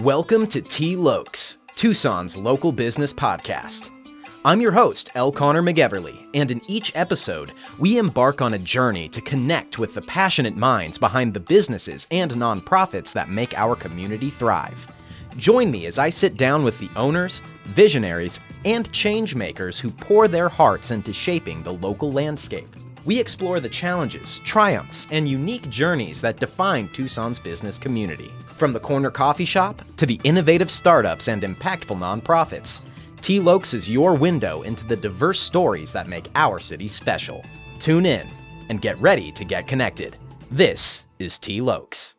Welcome to T. Lokes, Tucson's local business podcast. I'm your host, L. Connor McEverly, and in each episode, we embark on a journey to connect with the passionate minds behind the businesses and nonprofits that make our community thrive. Join me as I sit down with the owners, visionaries, and change makers who pour their hearts into shaping the local landscape. We explore the challenges, triumphs, and unique journeys that define Tucson's business community. From the corner coffee shop to the innovative startups and impactful nonprofits, T. Lokes is your window into the diverse stories that make our city special. Tune in and get ready to get connected. This is T. Lokes.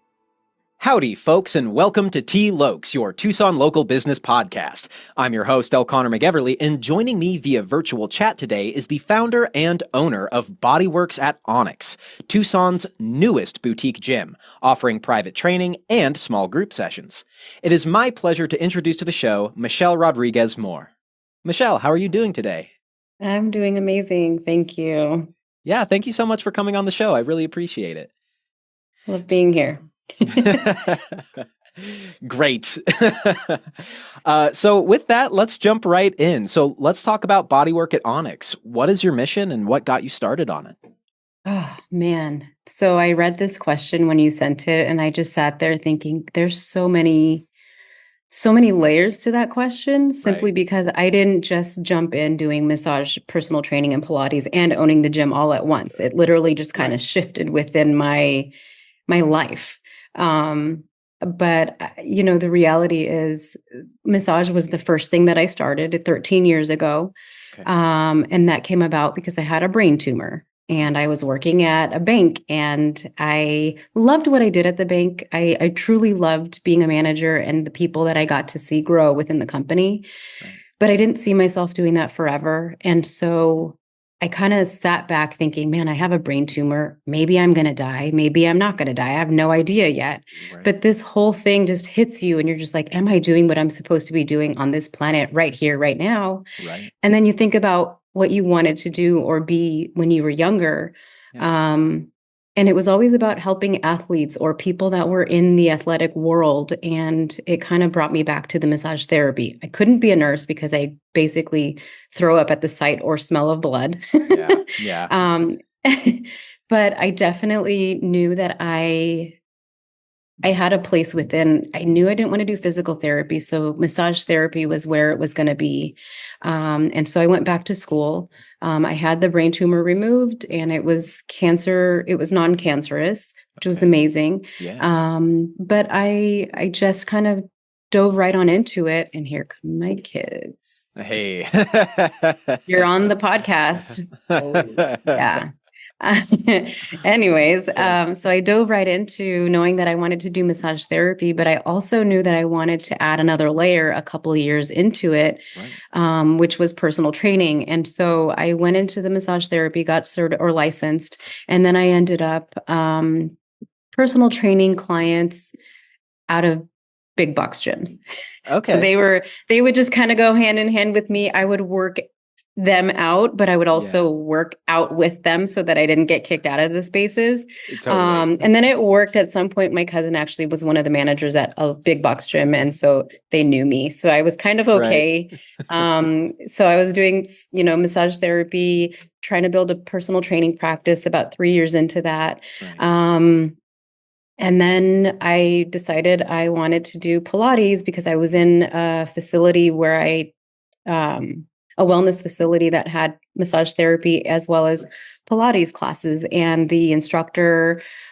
Howdy, folks, and welcome to T. Lokes, your Tucson local business podcast. I'm your host, L. Connor McEverly, and joining me via virtual chat today is the founder and owner of Bodywork at Onyx, Tucson's newest boutique gym, offering private training and small group sessions. It is my pleasure to introduce to the show Michelle Rodriguez-Mohr. Michelle, how are you doing today? I'm doing amazing. Thank you. Yeah, thank you so much for coming on the show. I really appreciate it. Love being here. Great. So with that, let's jump right in. So let's talk about Bodywork at Onyx. What is your mission and what got you started on it? Oh, man. So I read this question when you sent it, and I just sat there thinking there's so many layers to that question, simply because I didn't just jump in doing massage, personal training, and Pilates and owning the gym all at once. It literally just kind of shifted within my life. But the reality is massage was the first thing that I started 13 years ago. Okay. And that came about because I had a brain tumor and I was working at a bank and I loved what I did at the bank. I truly loved being a manager and the people that I got to see grow within the company, but I didn't see myself doing that forever. And so I kind of sat back thinking, man, I have a brain tumor. Maybe I'm going to die. Maybe I'm not going to die. I have no idea yet. Right. But this whole thing just hits you and you're just like, am I doing what I'm supposed to be doing on this planet right here, right now? Right. And then you think about what you wanted to do or be when you were younger. Yeah. And it was always about helping athletes or people that were in the athletic world. And it kind of brought me back to the massage therapy. I couldn't be a nurse because I basically throw up at the sight or smell of blood. Yeah. But I definitely knew that I had a place within. I knew I didn't want to do physical therapy. So massage therapy was where it was going to be. And so I went back to school. I had the brain tumor removed and it was cancer. It was non-cancerous, which was amazing. Yeah. But I just kind of dove right on into it. And here come my kids. Hey. You're on the podcast. Yeah. Anyways, so I dove right into knowing that I wanted to do massage therapy, but I also knew that I wanted to add another layer a couple of years into it, which was personal training. And so I went into the massage therapy, got certified or licensed, and then I ended up personal training clients out of big box gyms. Okay. So they would just kind of go hand in hand with me. I would work them out, but I would also work out with them so that I didn't get kicked out of the spaces. Totally. And then it worked at some point. My cousin actually was one of the managers at a big box gym. And so they knew me. So I was kind of okay. Right. So I was doing, massage therapy, trying to build a personal training practice about 3 years into that. Right. And then I decided I wanted to do Pilates because I was in a facility where a wellness facility that had massage therapy as well as Pilates classes. And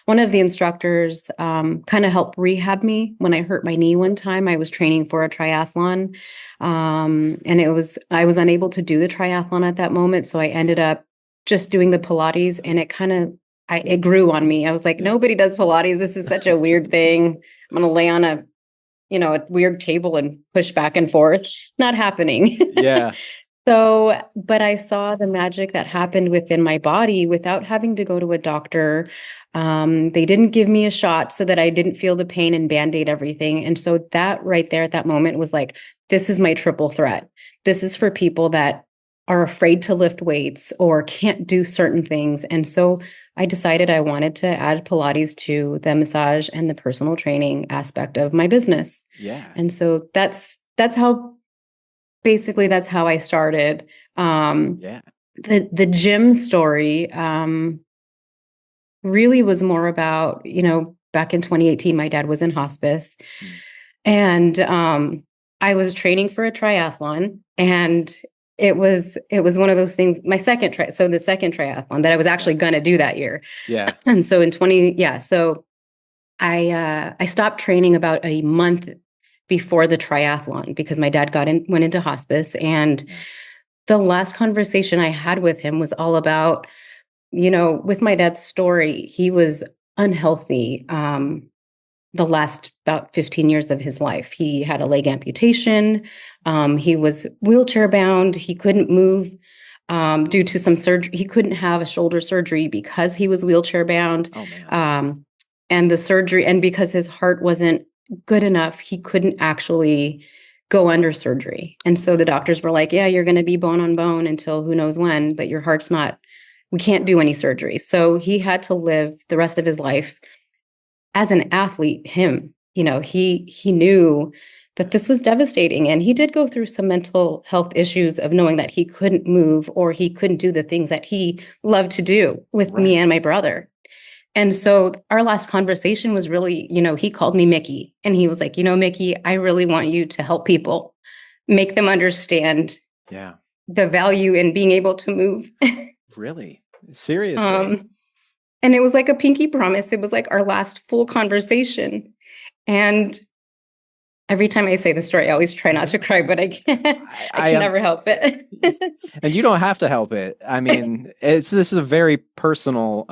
one of the instructors kind of helped rehab me when I hurt my knee one time. I was training for a triathlon and I was unable to do the triathlon at that moment. So I ended up just doing the Pilates and it grew on me. I was like, nobody does Pilates. This is such a weird thing. I'm going to lay on a weird table and push back and forth. Not happening. Yeah. So, but I saw the magic that happened within my body without having to go to a doctor. They didn't give me a shot so that I didn't feel the pain and Band-Aid everything. And so that right there at that moment was like, this is my triple threat. This is for people that are afraid to lift weights or can't do certain things. And so I decided I wanted to add Pilates to the massage and the personal training aspect of my business. Yeah. And so that's how basically that's how I started. Yeah. The gym story really was more about, back in 2018, my dad was in hospice. Mm. And I was training for a triathlon, and it was one of those things, the second triathlon that I was actually going to do that year. Yeah. And so so I stopped training about a month before the triathlon because my dad went into hospice. And the last conversation I had with him was all about, with my dad's story. He was unhealthy the last about 15 years of his life. He had a leg amputation. He was wheelchair bound. He couldn't move due to some surgery. He couldn't have a shoulder surgery because he was wheelchair bound. Oh, man. And the surgery, and because his heart wasn't good enough, he couldn't actually go under surgery. And so the doctors were like, yeah, you're going to be bone on bone until who knows when, but your heart's not, we can't do any surgery. So he had to live the rest of his life as an athlete. He knew that this was devastating. And he did go through some mental health issues of knowing that he couldn't move or he couldn't do the things that he loved to do with me and my brother. And so our last conversation was really, he called me Mickey, and he was like, Mickey, I really want you to help people, make them understand the value in being able to move. Really? Seriously? And it was like a pinky promise. It was like our last full conversation. And every time I say the story, I always try not to cry, but I can't. I can never help it. And you don't have to help it. I mean, this is a very personal,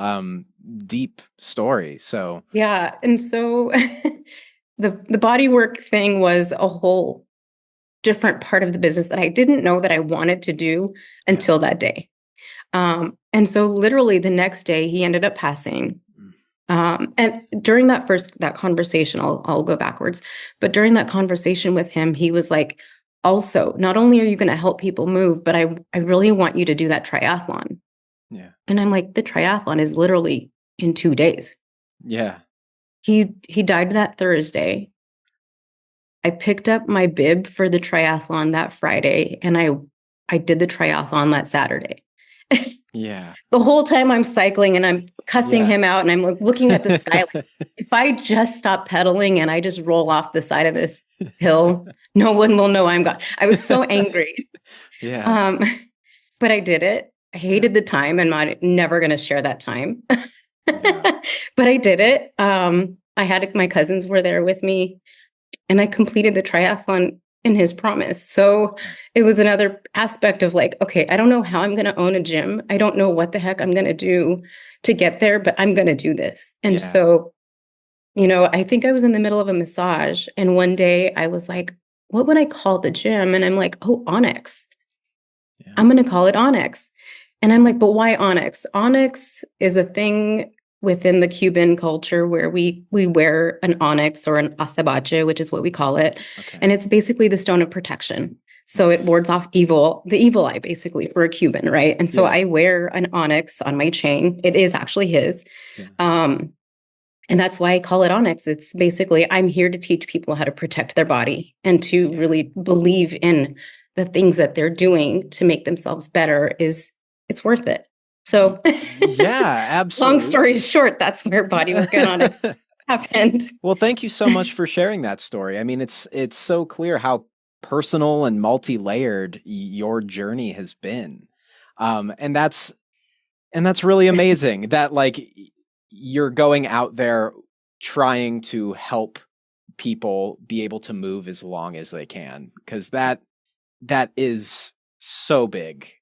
deep story. So yeah. And so the bodywork thing was a whole different part of the business that I didn't know that I wanted to do until that day. And so literally the next day he ended up passing. And during that conversation, I'll go backwards, but during that conversation with him, he was like, also, not only are you going to help people move, but I really want you to do that triathlon. Yeah. And I'm like, the triathlon is literally in 2 days. Yeah. He died that Thursday. I picked up my bib for the triathlon that Friday, and I did the triathlon that Saturday. Yeah. The whole time I'm cycling and I'm cussing him out, and I'm looking at the sky. Like, if I just stop pedaling and I just roll off the side of this hill, no one will know I'm gone. I was so angry. Yeah. But I did it. I hated the time. I'm never going to share that time. But I did it. I had my cousins were there with me, and I completed the triathlon in his promise. So it was another aspect of like, okay, I don't know how I'm going to own a gym. I don't know what the heck I'm going to do to get there, but I'm going to do this. And so, I think I was in the middle of a massage, and one day I was like, what would I call the gym? And I'm like, oh, Onyx. Yeah. I'm going to call it Onyx. And I'm like, but why Onyx? Onyx is a thing within the Cuban culture where we wear an onyx or an azabache, which is what we call it. Okay. And it's basically the stone of protection. So it wards off the evil eye, basically, for a Cuban, right? And so I wear an onyx on my chain. It is actually his. Yeah. And that's why I call it Onyx. It's basically, I'm here to teach people how to protect their body and to really believe in the things that they're doing to make themselves better. It's worth it. So yeah, absolutely. Long story short, that's where Bodywork and Onyx happened. Well, thank you so much for sharing that story. I mean, it's so clear how personal and multi-layered your journey has been. And that's really amazing that like you're going out there trying to help people be able to move as long as they can, because that is so big.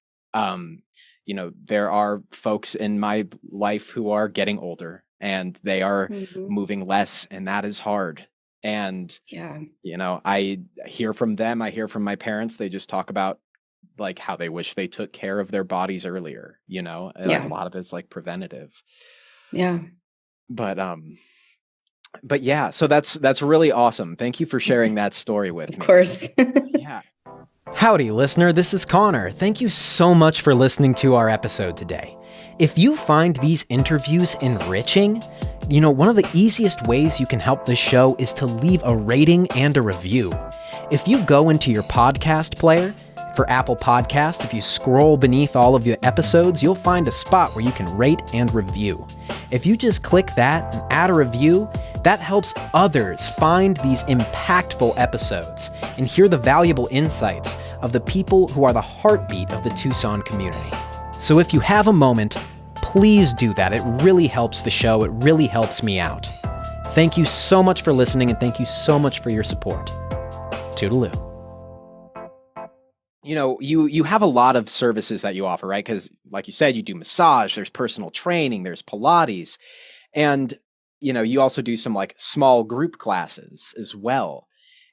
There are folks in my life who are getting older and they are moving less, and that is hard. And, I hear from them, I hear from my parents, they just talk about like how they wish they took care of their bodies earlier, and a lot of it's like preventative. Yeah. But yeah, so that's really awesome. Thank you for sharing that story with me. Of course. Yeah. Howdy, listener. This is Connor. Thank you so much for listening to our episode today. If you find these interviews enriching, one of the easiest ways you can help this show is to leave a rating and a review. If you go into your podcast player, for Apple Podcasts, if you scroll beneath all of the episodes, you'll find a spot where you can rate and review. If you just click that and add a review, that helps others find these impactful episodes and hear the valuable insights of the people who are the heartbeat of the Tucson community. So if you have a moment, please do that. It really helps the show. It really helps me out. Thank you so much for listening, and thank you so much for your support. Toodaloo. You have a lot of services that you offer, right? Because like you said, you do massage, there's personal training, there's Pilates, and, you also do some like small group classes as well.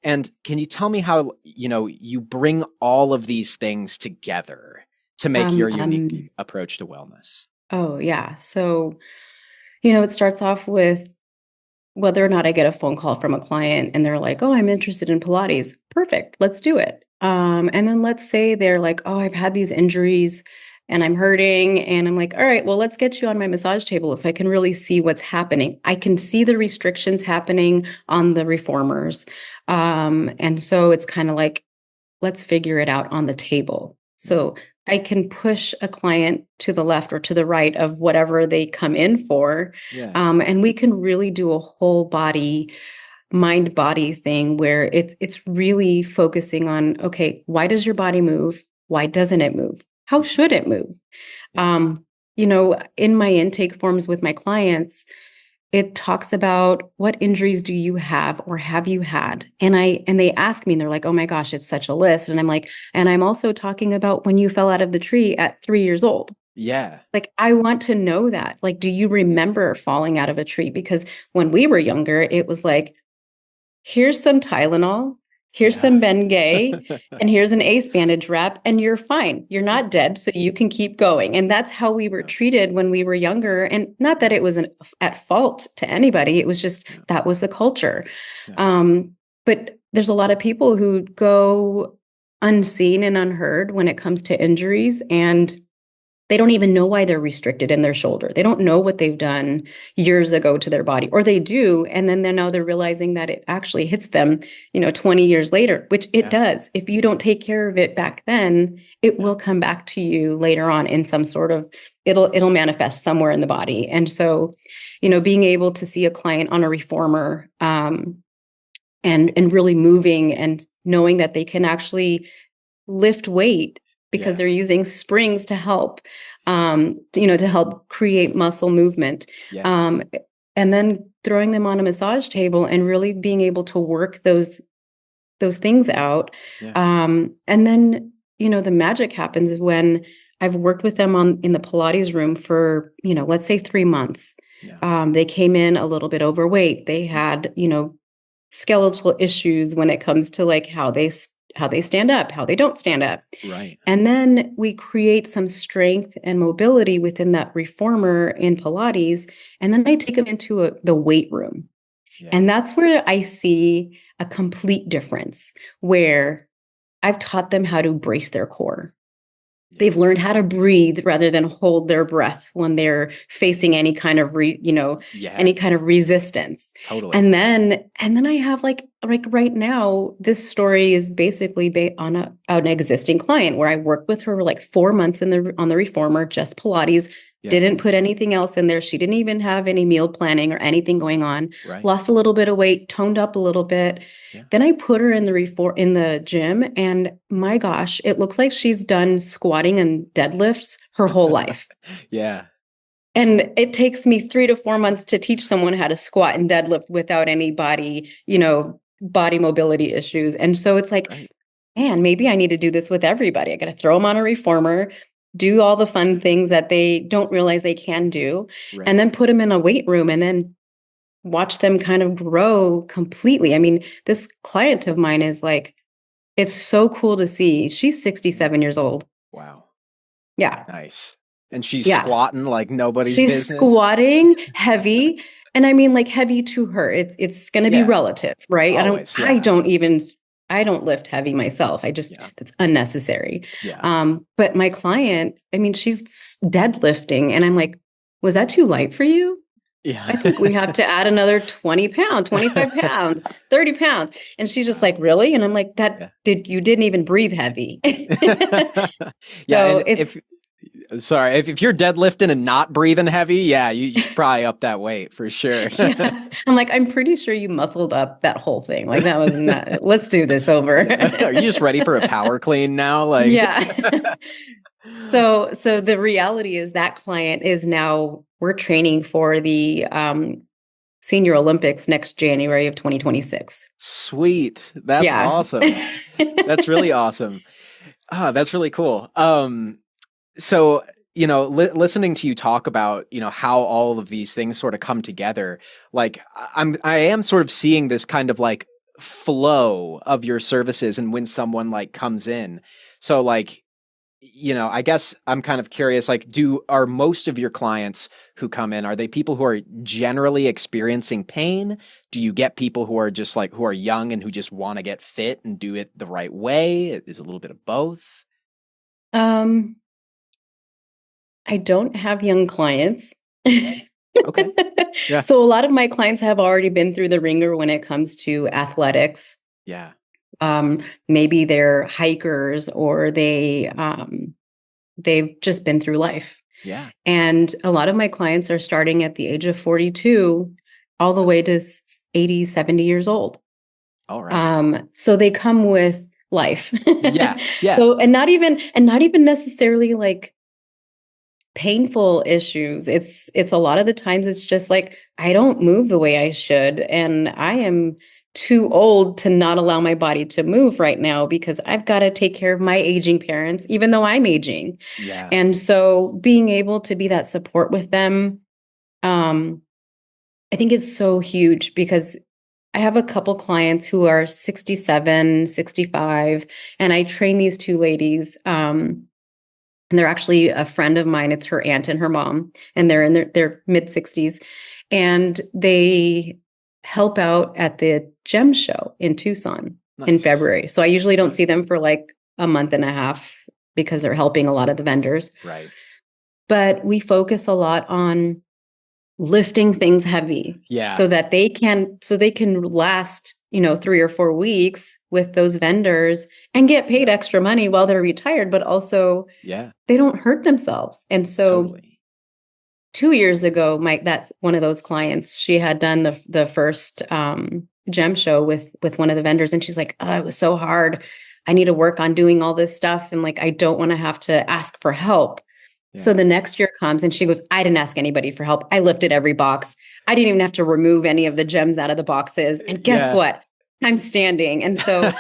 And can you tell me how, you bring all of these things together to make your unique approach to wellness? Oh, yeah. So, it starts off with whether or not I get a phone call from a client and they're like, oh, I'm interested in Pilates. Perfect. Let's do it. And then let's say they're like, oh, I've had these injuries and I'm hurting. And I'm like, all right, well, let's get you on my massage table so I can really see what's happening. I can see the restrictions happening on the reformers. And so it's kind of like, let's figure it out on the table. So I can push a client to the left or to the right of whatever they come in for. Yeah. And we can really do a whole body mind-body thing where it's really focusing on, okay, why does your body move? Why doesn't it move? How should it move? In my intake forms with my clients, it talks about what injuries do you have or have you had? And they ask me and they're like, oh my gosh, it's such a list. And I'm like, and I'm also talking about when you fell out of the tree at 3 years old. Yeah. Like, I want to know that. Like, do you remember falling out of a tree? Because when we were younger, it was like, here's some Tylenol, here's some Bengay, and here's an ACE bandage wrap, and you're fine. You're not dead, so you can keep going. And that's how we were treated when we were younger. And not that it was at fault to anybody. It was just that was the culture. But there's a lot of people who go unseen and unheard when it comes to injuries, and they don't even know why they're restricted in their shoulder. They don't know what they've done years ago to their body, or they do. And then they're realizing that it actually hits them, 20 years later, which it does. If you don't take care of it back then, it will come back to you later on in some sort of, it'll manifest somewhere in the body. And so, being able to see a client on a reformer, and really moving and knowing that they can actually lift weight because they're using springs to help, to help create muscle movement. And then throwing them on a massage table and really being able to work those things out. And then, the magic happens when I've worked with them in the Pilates room for, let's say 3 months. They came in a little bit overweight. They had, skeletal issues when it comes to like how they stand up, how they don't stand up. Right. And then we create some strength and mobility within that reformer in Pilates. And then I take them into the weight room. And that's where I see a complete difference, where I've taught them how to brace their core. They've learned how to breathe rather than hold their breath when they're facing any kind of any kind of resistance. Totally. And then I have like right now, this story is basically based on an existing client where I worked with her like 4 months on the reformer, just Pilates. Didn't put anything else in there. She didn't even have any meal planning or anything going on. Lost a little bit of weight, toned up a little bit. Then I put her in the gym, and my gosh, it looks like she's done squatting and deadlifts her whole life. And it takes me 3 to 4 months to teach someone how to squat and deadlift without any body mobility issues. And so it's like, man, maybe I need to do this with everybody. I got to throw them on a reformer, do all the fun things that they don't realize they can do, and then put them in a weight room and then watch them kind of grow completely. I mean, this client of mine is like, it's so cool to see. She's 67 years old. Wow. Yeah. Nice. And she's squatting like nobody's business. She's squatting heavy. And I mean, like, heavy to her. It's going to be relative, right? Always, I don't even I don't lift heavy myself. That's unnecessary. Yeah. But my client, I mean, she's deadlifting and I'm like, was that too light for you? I think we have Yeah. to add another 20 pounds, 25 pounds, 30 pounds. And she's just Wow. like, really? And I'm like, Yeah. you didn't even breathe heavy. Yeah. So And if you're deadlifting and not breathing heavy, yeah, you should probably up that weight for sure. yeah. I'm like, I'm pretty sure you muscled up that whole thing. Like that was not, let's do this over. Yeah. Are you just ready for a power clean now? Like, Yeah. So the reality is that client is now, we're training for the Senior Olympics next January of 2026. sweet. That's Yeah. awesome. That's really awesome. Ah, that's really cool. So, listening to you talk about, how all of these things sort of come together, like I am sort of seeing this kind of like flow of your services and when someone like comes in. So like, I guess I'm kind of curious, like, are most of your clients who come in, are they people who are generally experiencing pain? Do you get people who are just like, who are young and who just want to get fit and do it the right way? Is it a little bit of both? Um, I don't have young clients. Okay. Yeah. So a lot of my clients have already been through the ringer when it comes to athletics. Yeah. Maybe they're hikers or they've just been through life. Yeah. And a lot of my clients are starting at the age of 42 all the way to 80, 70 years old. All right. So they come with life. Yeah. Yeah. So and not even necessarily like painful issues. It's a lot of the times it's just like I don't move the way I should and I am too old to not allow my body to move right now because I've got to take care of my aging parents even though I'm aging. Yeah. And so being able to be that support with them I think it's so huge because I have a couple clients who are 67, 65, and I train these two ladies and they're actually a friend of mine. It's her aunt and her mom, and they're in their mid 60s. And they help out at the GEM show in Tucson in Nice. February. So I usually don't see them for like a month and a half because they're helping a lot of the vendors. Right. But we focus a lot on lifting things heavy Yeah. so that they can last 3 or 4 weeks with those vendors and get paid extra money while they're retired, but also Yeah. they don't hurt themselves. And so Totally. 2 years ago, that's one of those clients, she had done the first gem show with one of the vendors, and she's like, oh, it was so hard. I need to work on doing all this stuff, and like I don't want to have to ask for help. So Yeah. the next year comes and she goes, I didn't ask anybody for help. I lifted every box. I didn't even have to remove any of the gems out of the boxes. And guess Yeah. what? I'm standing. And so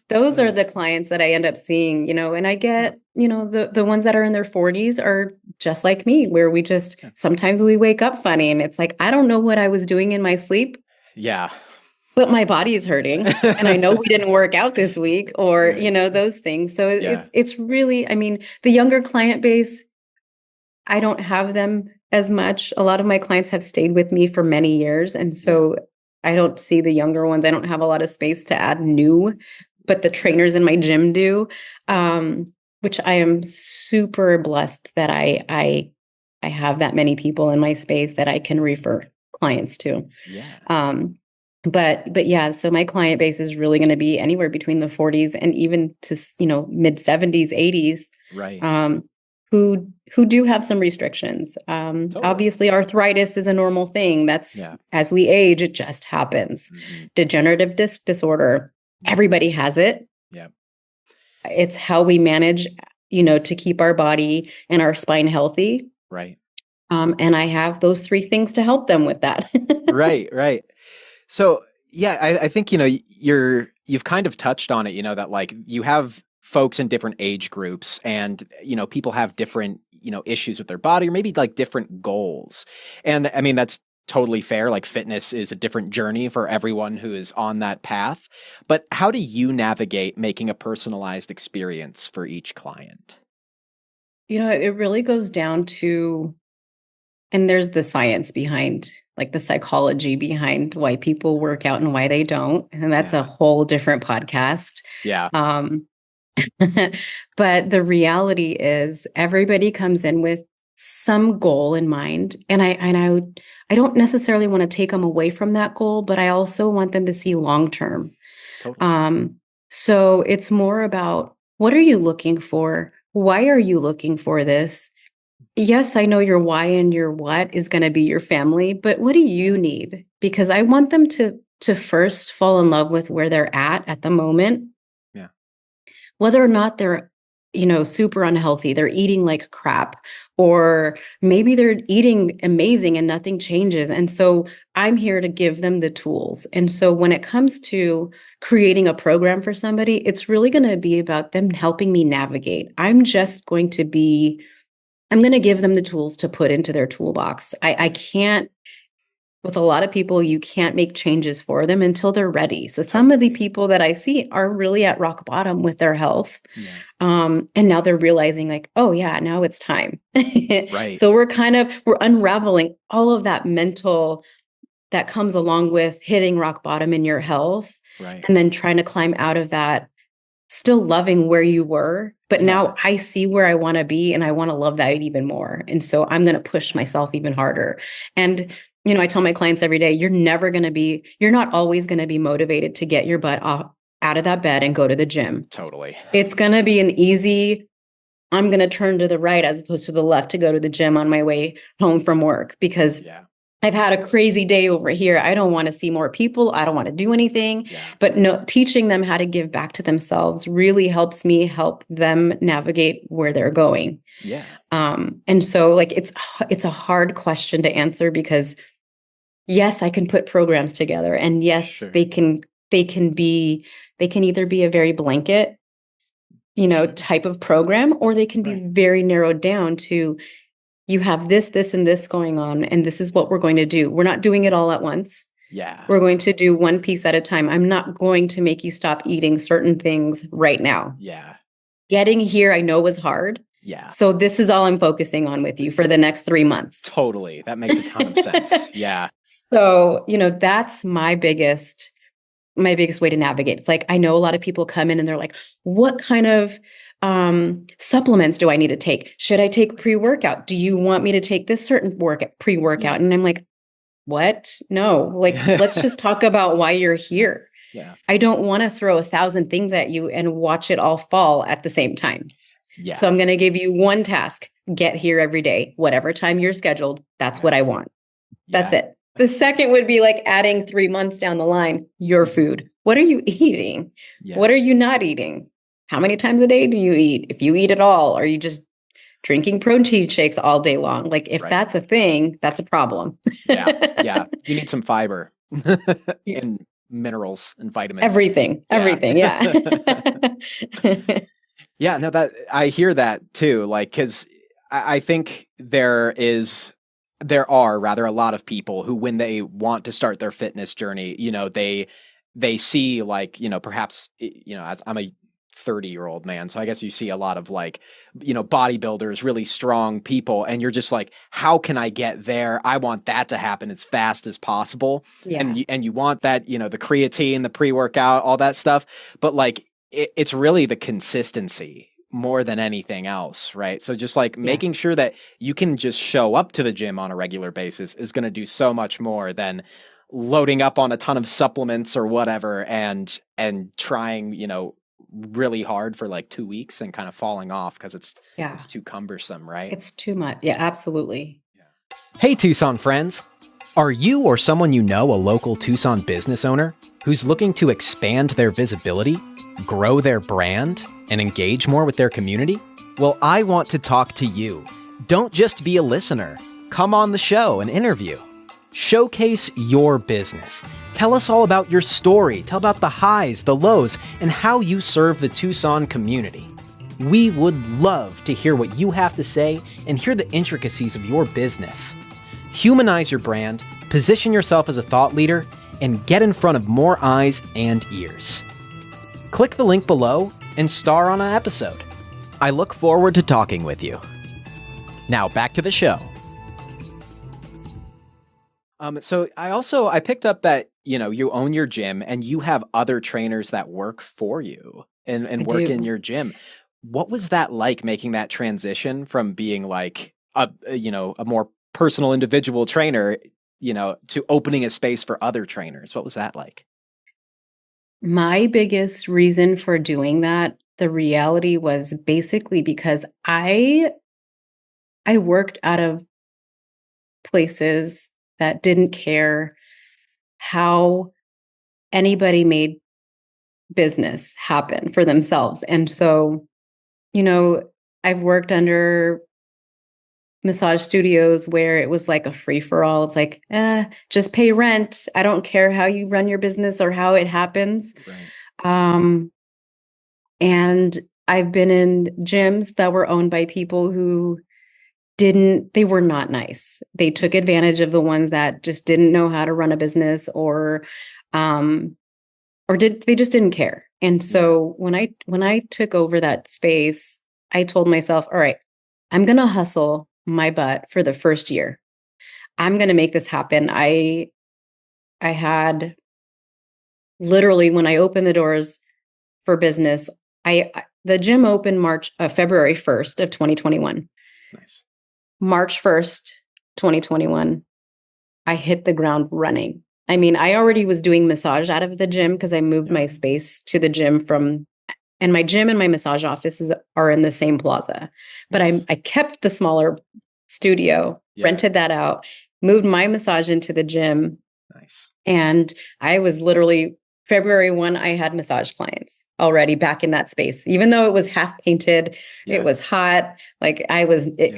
those are the Nice. clients that I end up seeing, and I get, the ones that are in their 40s are just like me, where we just Yeah. sometimes we wake up funny and it's like, I don't know what I was doing in my sleep, Yeah. but my body is hurting and I know we didn't work out this week or, Right. those things. So Yeah. it's really, I mean, the younger client base, I don't have them as much. A lot of my clients have stayed with me for many years. And so I don't see the younger ones. I don't have a lot of space to add new, but the trainers in my gym do, which I am super blessed that I have that many people in my space that I can refer clients to. Yeah. But yeah, so my client base is really going to be anywhere between the 40s and even to, mid 70s, 80s, Right. who do have some restrictions. Totally. Obviously arthritis is a normal thing. That's as we age, it just happens. Mm-hmm. Degenerative disc disorder, everybody has it. Yeah. It's how we manage, to keep our body and our spine healthy. Right. And I have those three things to help them with that. Right. Right. So yeah, I think, you've kind of touched on it, that like you have folks in different age groups and, people have different, issues with their body or maybe like different goals. And I mean, that's totally fair. Like fitness is a different journey for everyone who is on that path. But how do you navigate making a personalized experience for each client? It really goes down to, and there's the science behind like the psychology behind why people work out and why they don't. And that's a whole different podcast. Yeah. But the reality is everybody comes in with some goal in mind. And I don't necessarily want to take them away from that goal, but I also want them to see long-term. Totally. So it's more about, what are you looking for? Why are you looking for this? Yes, I know your why and your what is going to be your family, but what do you need? Because I want them to first fall in love with where they're at the moment. Yeah. Whether or not they're, super unhealthy, they're eating like crap, or maybe they're eating amazing and nothing changes. And so I'm here to give them the tools. And so when it comes to creating a program for somebody, it's really going to be about them helping me navigate. I'm going to give them the tools to put into their toolbox. I can't, with a lot of people, you can't make changes for them until they're ready. So some of the people that I see are really at rock bottom with their health. Yeah. And now they're realizing like, oh yeah, now it's time. Right. So we're unraveling all of that mental that comes along with hitting rock bottom in your health. Right. And then trying to climb out of that, still loving where you were, but now I see where I want to be and I want to love that even more. And so I'm going to push myself even harder. And I tell my clients every day, you're not always going to be motivated to get your butt out of that bed and go to the gym. Totally. It's going to be an easy, I'm going to turn to the right as opposed to the left to go to the gym on my way home from work, because I've had a crazy day over here. I don't want to see more people. I don't want to do anything. Yeah. But no, teaching them how to give back to themselves really helps me help them navigate where they're going. Yeah. And so like it's a hard question to answer, because yes, I can put programs together, and yes, they can either be a very blanket, type of program, or they can be very narrowed down to, you have this, and this going on, and this is what we're going to do. We're not doing it all at once. Yeah. We're going to do one piece at a time. I'm not going to make you stop eating certain things right now. Yeah. Getting here, I know, was hard. Yeah. So this is all I'm focusing on with you for the next 3 months. Totally. That makes a ton of sense. Yeah. So, that's my biggest way to navigate. It's like, I know a lot of people come in and they're like, what kind of supplements do I need to take? Should I take pre-workout? Do you want me to take this certain pre-workout? And I'm like, what? No, like, let's just talk about why you're here. Yeah. I don't want to throw 1,000 things at you and watch it all fall at the same time. Yeah. So I'm going to give you one task: get here every day, whatever time you're scheduled. That's what I want. That's it. The second would be like adding 3 months down the line, your food. What are you eating? Yeah. What are you not eating? How many times a day do you eat? If you eat at all, are you just drinking protein shakes all day long? Like, if that's a thing, that's a problem. Yeah. You need some fiber and minerals and vitamins. Everything. Yeah. Yeah, no, that I hear that too. Like, because I think there are rather a lot of people who, when they want to start their fitness journey, they see, like, perhaps, as I'm a 30-year-old man, so I guess you see a lot of, like, bodybuilders, really strong people, and you're just like, how can I get there? I want that to happen as fast as possible. Yeah. And you want that, the creatine, the pre-workout, all that stuff, but like, it's really the consistency more than anything else, right? So just like making sure that you can just show up to the gym on a regular basis is going to do so much more than loading up on a ton of supplements or whatever and trying, really hard for like 2 weeks and kind of falling off because it's too cumbersome, right? It's too much. Yeah, absolutely. Yeah. Hey, Tucson friends. Are you or someone you know a local Tucson business owner who's looking to expand their visibility, grow their brand, and engage more with their community? Well, I want to talk to you. Don't just be a listener. Come on the show and interview. Showcase your business. Tell us all about your story. Tell about the highs, the lows, and how you serve the Tucson community. We would love to hear what you have to say and hear the intricacies of your business. Humanize your brand, position yourself as a thought leader, and get in front of more eyes and ears. Click the link below and star on an episode. I look forward to talking with you. Now back to the show. So I picked up that, you own your gym and you have other trainers that work for you I and work in do. your gym. What was that like making that transition from being like a more personal individual trainer, to opening a space for other trainers? What was that like? My biggest reason for doing that, the reality was basically because I worked out of places that didn't care how anybody made business happen for themselves. And so, you know, I've worked under massage studios where it was like a free for all. It's like, just pay rent. I don't care how you run your business or how it happens. Right. Um, and I've been in gyms that were owned by people who they were not nice. They took advantage of the ones that just didn't know how to run a business um, they just didn't care. And Yeah. so when I took over that space, I told myself, all right, I'm going to hustle my butt for the first year. I'm going to make this happen. I had literally when I opened the doors for business, the gym opened February 1st of 2021. Nice. March 1st, 2021, I hit the ground running. I mean, I already was doing massage out of the gym because I moved Yeah. my space to the gym and my gym and my massage offices are in the same plaza. But Nice. I kept the smaller studio, Yeah. rented that out, moved my massage into the gym. Nice. And I was literally February 1, I had massage clients already back in that space. Even though it was half painted, it Yeah. was hot, like it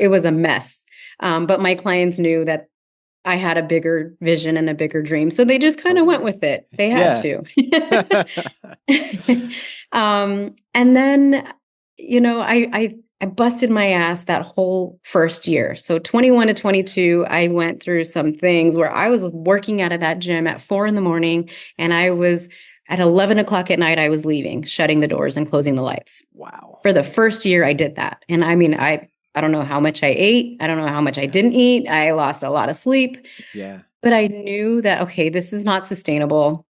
Yeah. was a mess. But my clients knew that I had a bigger vision and a bigger dream. So they just kind of went Totally. with it. They had Yeah. to. And then, I busted my ass that whole first year. So 21 to 22, I went through some things where I was working out of that gym at 4 a.m. and I was at 11 o'clock at night, I was leaving, shutting the doors and closing the lights. Wow. For the first year, I did that. And I mean, I don't know how much I ate. I don't know how much I didn't eat. I lost a lot of sleep, Yeah. but I knew that, okay, this is not sustainable.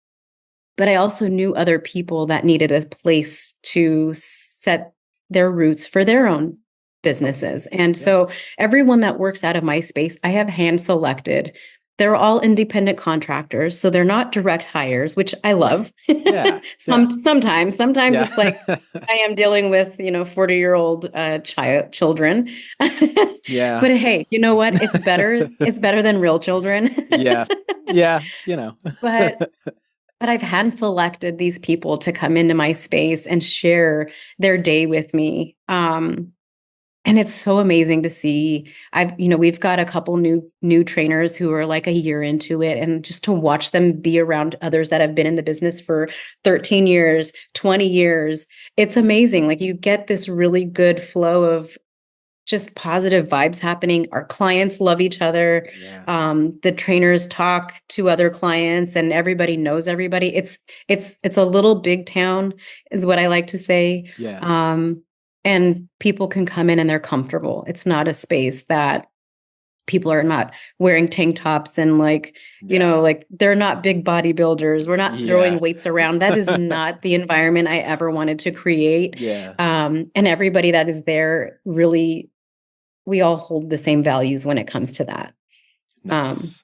But I also knew other people that needed a place to set their roots for their own Totally. businesses. And Yeah. so everyone that works out of my space, I have hand selected. They're all independent contractors, so they're not direct hires, which I Right. love. Yeah. Yeah. Sometimes Yeah. it's like I am dealing with 40-year-old children. Yeah. But hey, you know what? It's better. It's better than real children. Yeah. Yeah. But I've hand selected these people to come into my space and share their day with me. And it's so amazing to see. We've got a couple new trainers who are like a year into it, and just to watch them be around others that have been in the business for 13 years, 20 years, it's amazing. Like you get this really good flow of just positive vibes happening. Our clients love each other. Yeah. The trainers talk to other clients, and everybody knows everybody. It's a little big town, is what I like to say. Yeah. And people can come in and they're comfortable. It's not a space that people are not wearing tank tops and Yeah. like they're not big bodybuilders. We're not throwing Yeah. weights around. That is not the environment I ever wanted to create. Yeah. And everybody that is there really, we all hold the same values when it comes to that. Um, Nice.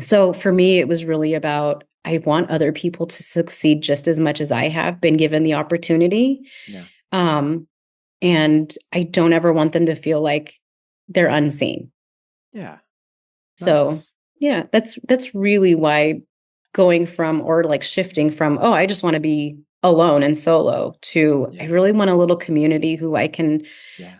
so for me, it was really about, I want other people to succeed just as much as I have been given the opportunity. Yeah. Um, and I don't ever want them to feel like they're unseen. Yeah. So Nice. yeah, that's really why going from, or like shifting from, oh, I just want to be alone and solo, to I Yeah. really want a little community who Yeah.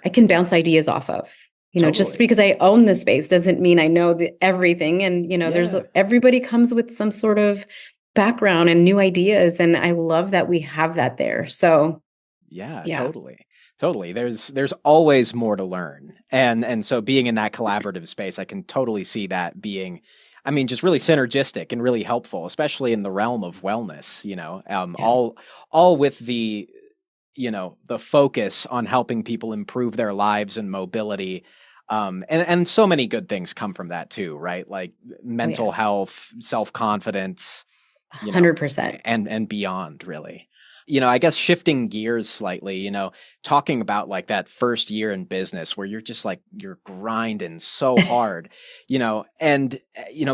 I can bounce ideas off of. Just Totally. because I own the space doesn't mean I know everything. And, Yeah. everybody comes with some sort of background and new ideas. And I love that we have that there. So, Yeah, yeah. totally. Totally. There's always more to learn. And so being in that collaborative space, I can totally see that being, I mean, just really synergistic and really helpful, especially in the realm of wellness, Yeah. all with the focus on helping people improve their lives and mobility. And so many good things come from that too, right? Like mental health, self-confidence, 100%. and beyond, really. I guess shifting gears slightly, talking about like that first year in business where you're just like, you're grinding so hard, and,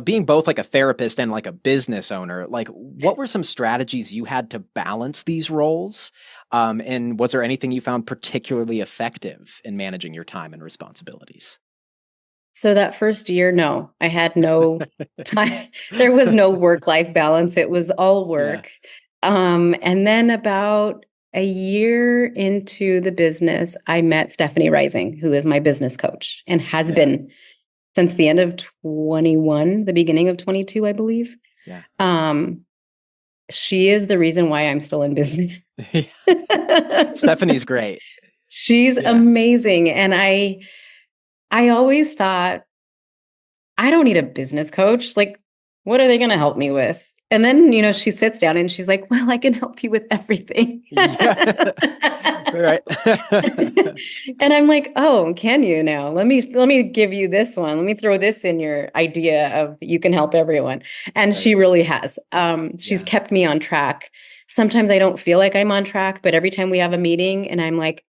being both like a therapist and like a business owner, like what were some strategies you had to balance these roles? And was there anything you found particularly effective in managing your time and responsibilities? So that first year, no, I had no time. There was no work-life balance. It was all Yeah. work. And then about a year into the business, I met Stephanie Rising, who is my business coach and has been since the end of 21, the beginning of 22, I believe. Yeah. She is the reason why I'm still in business. Stephanie's great. She's amazing. And I always thought, I don't need a business coach. Like, what are they going to help me with? And then, she sits down and she's like, well, I can help you with everything. Yeah. Right. And I'm like, oh, can you now? Let me give you this one. Let me throw this in your idea of you can help everyone. And she really has. She's kept me on track. Sometimes I don't feel like I'm on track, but every time we have a meeting and I'm like,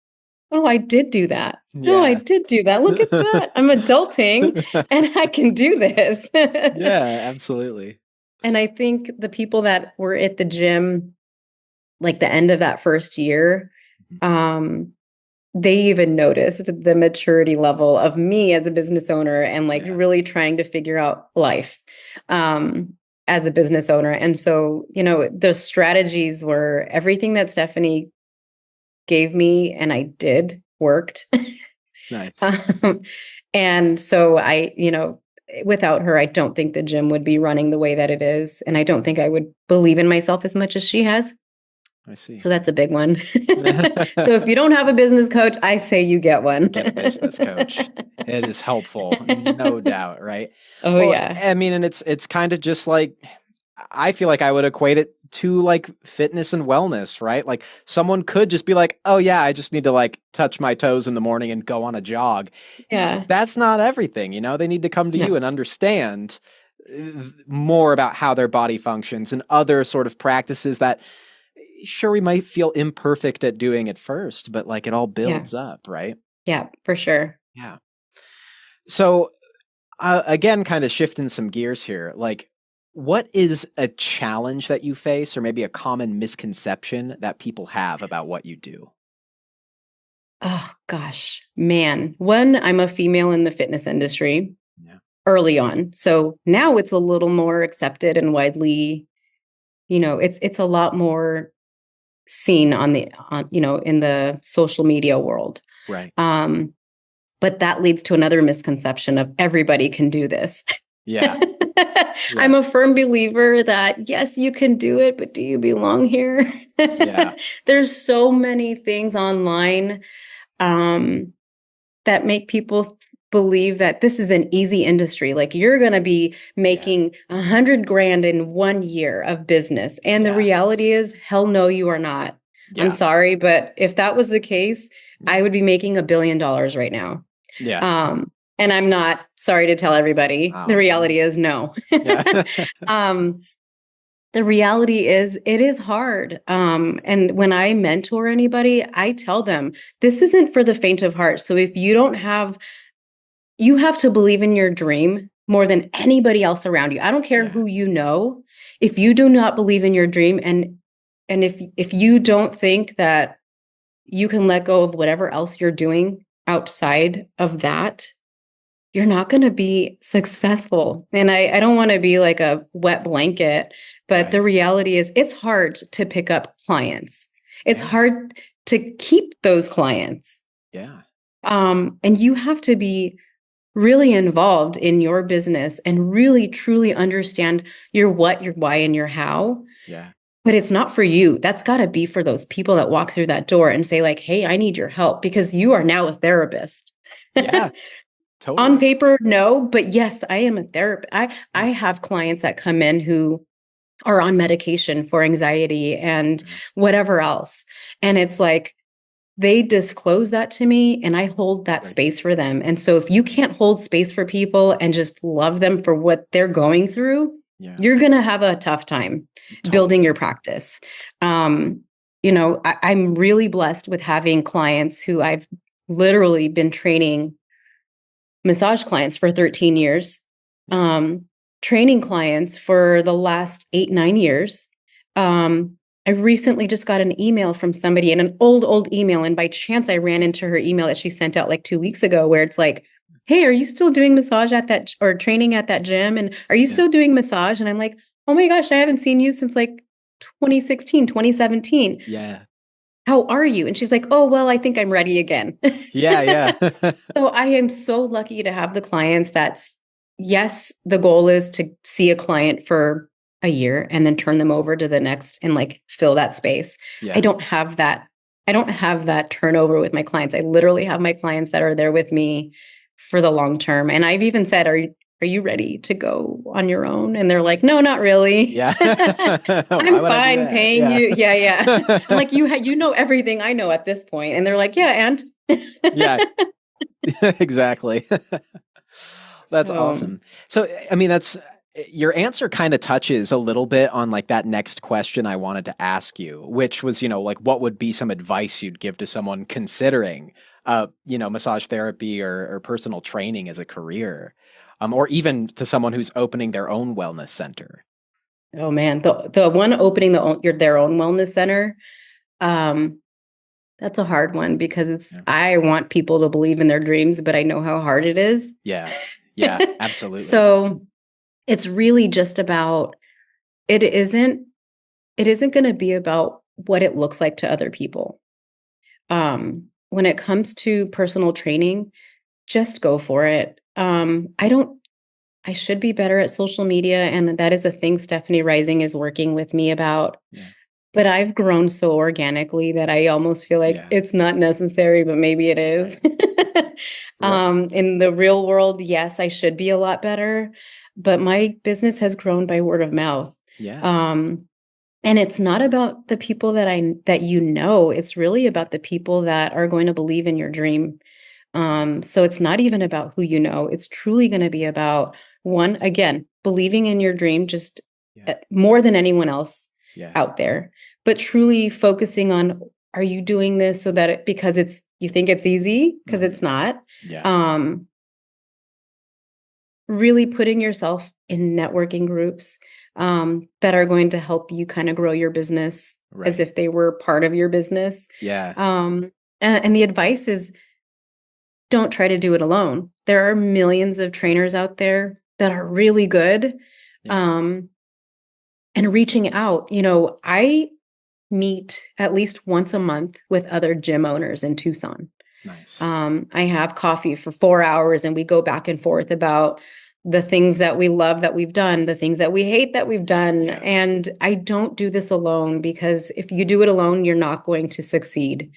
oh, I did do that. Yeah. Oh, I did do that. Look at that. I'm adulting and I can do this. Yeah, absolutely. And I think the people that were at the gym, like the end of that first year, they even noticed the maturity level of me as a business owner and like really trying to figure out life as a business owner. And so, the strategies were everything that Stephanie gave me and I did worked. Nice. And so without her, I don't think the gym would be running the way that it is. And I don't think I would believe in myself as much as she has. I see. So that's a big one. So if you don't have a business coach, I say you get one. Get a business coach. It is helpful, no doubt, right? Oh, yeah. I mean, and it's kind of just like, I feel like I would equate it to like fitness and wellness, right? Like someone could just be like, oh yeah, I just need to like touch my toes in the morning and go on a jog. Yeah. That's not everything, they need to come to you and understand more about how their body functions and other sort of practices that sure we might feel imperfect at doing at first, but like it all builds up, right? Yeah, for sure. Yeah. So again, kind of shifting some gears here, like what is a challenge that you face or maybe a common misconception that people have about what you do? Oh, gosh, man. One, I'm a female in the fitness industry early on. So now it's a little more accepted and widely, it's a lot more seen on in the social media world. Right. But that leads to another misconception of everybody can do this. Yeah. I'm a firm believer that yes, you can do it, but do you belong here? There's so many things online that make people believe that this is an easy industry. Like you're going to be making $100,000 in 1 year of business. And the reality is, hell no, you are not. I'm sorry, but if that was the case, I would be making $1 billion right now. Yeah. And I'm not, sorry to tell everybody. The reality is no. The reality is it is hard. And when I mentor anybody, I tell them this isn't for the faint of heart. So if you don't have, you have to believe in your dream more than anybody else around you. I don't care who you know. If you do not believe in your dream and if you don't think that you can let go of whatever else you're doing outside of that, you're not going to be successful. And I don't want to be like a wet blanket, but the reality is it's hard to pick up clients. It's hard to keep those clients. Yeah. And you have to be really involved in your business and really truly understand your what, your why, and your how. Yeah. But it's not for you. That's got to be for those people that walk through that door and say like, hey, I need your help because you are now a therapist. Yeah. Totally. On paper, no, but yes, I am a therapist. I have clients that come in who are on medication for anxiety and whatever else. And it's like, they disclose that to me and I hold that Right. space for them. And so if you can't hold space for people and just love them for what they're going through, Yeah. you're going to have a tough time building Totally. your practice. I'm really blessed with having clients who I've literally been training massage clients for 13 years, training clients for the last 8, 9 years. I recently just got an email from somebody, and an old email. And by chance, I ran into her email that she sent out like 2 weeks ago, where it's like, hey, are you still doing massage at that or training at that gym? And are you Yeah. still doing massage? And I'm like, oh my gosh, I haven't seen you since like 2016, 2017. Yeah. How are you? And she's like, oh, well, I think I'm ready again. Yeah. Yeah. So I am so lucky to have the clients yes, the goal is to see a client for a year and then turn them over to the next and like fill that space. I Yeah. don't have that. I don't have that turnover with my clients. I literally have my clients that are there with me for the long term. And I've even said, are you ready to go on your own? And they're like, no, not really. Yeah. Why I'm would I do fine that? paying Yeah. you. Yeah, yeah. I'm like, you know everything I know at this point. And they're like, yeah, and Yeah. Exactly. That's so awesome. So, I mean, that's your answer kind of touches a little bit on like that next question I wanted to ask you, which was, like what would be some advice you'd give to someone considering, massage therapy or personal training as a career, or even to someone who's opening their own wellness center. oh man, the one opening their own wellness center, that's a hard one because Yeah. I want people to believe in their dreams, but I know how hard it is. Yeah. Yeah, absolutely. So it's really just about it isn't going to be about what it looks like to other people. When it comes to personal training, just go for it. I should be better at social media, and that is a thing Stephanie Rising is working with me about. Yeah. But I've grown so organically that I almost feel like Yeah. it's not necessary, but maybe it is. Right. In the real world, yes, I should be a lot better, but my business has grown by word of mouth. Yeah. And it's not about the people that it's really about the people that are going to believe in your dream. So it's not even about who you know. It's truly going to be about one, again, believing in your dream, just Yeah. more than anyone else Yeah. out there, but truly focusing on, are you doing this so that because you think it's easy, because it's not. Yeah. Really putting yourself in networking groups that are going to help you kind of grow your business as Right. if they were part of your business. Yeah. And the advice is, don't try to do it alone. There are millions of trainers out there that are really good. Yeah. And reaching out, I meet at least once a month with other gym owners in Tucson. Nice. I have coffee for 4 hours and we go back and forth about the things that we love that we've done, the things that we hate that we've done. Yeah. And I don't do this alone, because if you do it alone, you're not going to succeed.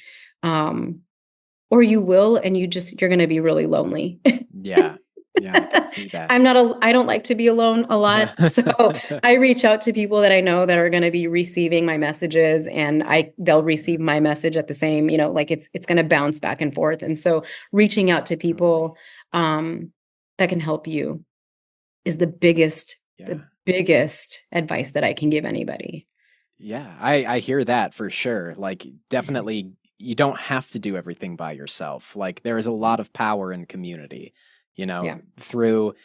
Or you will, and you're going to be really lonely. Yeah. Yeah, I can see that. I don't like to be alone a lot. Yeah. So I reach out to people that I know that are going to be receiving my messages, and they'll receive my message at the same, like it's going to bounce back and forth. And so reaching out to people that can help you is the biggest advice that I can give anybody. Yeah, I hear that for sure. Like, definitely, you don't have to do everything by yourself. Like, there is a lot of power in community, Yeah. through,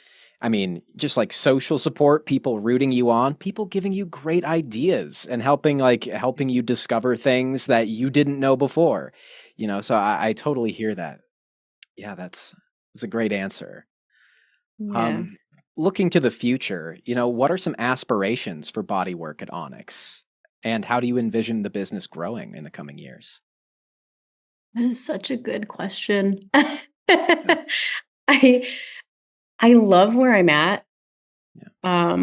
I mean, just like social support, people rooting you on, people giving you great ideas and helping you discover things that you didn't know before, so I totally hear that. Yeah, that's a great answer. Yeah. Looking to the future, what are some aspirations for Bodywork at Onyx? And how do you envision the business growing in the coming years? That is such a good question. I I love where I'm at. Yeah.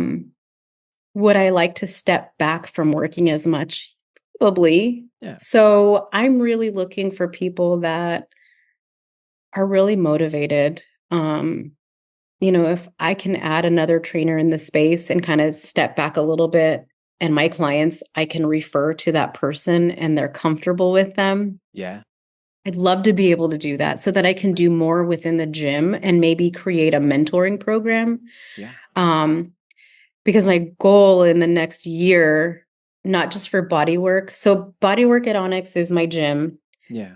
Would I like to step back from working as much? Probably. Yeah. So I'm really looking for people that are really motivated. If I can add another trainer in the space and kind of step back a little bit, and my clients, I can refer to that person and they're comfortable with them. Yeah. I'd love to be able to do that so that I can do more within the gym and maybe create a mentoring program. Yeah. Because my goal in the next year, not just for Bodywork. So Bodywork at Onyx is my gym. Yeah.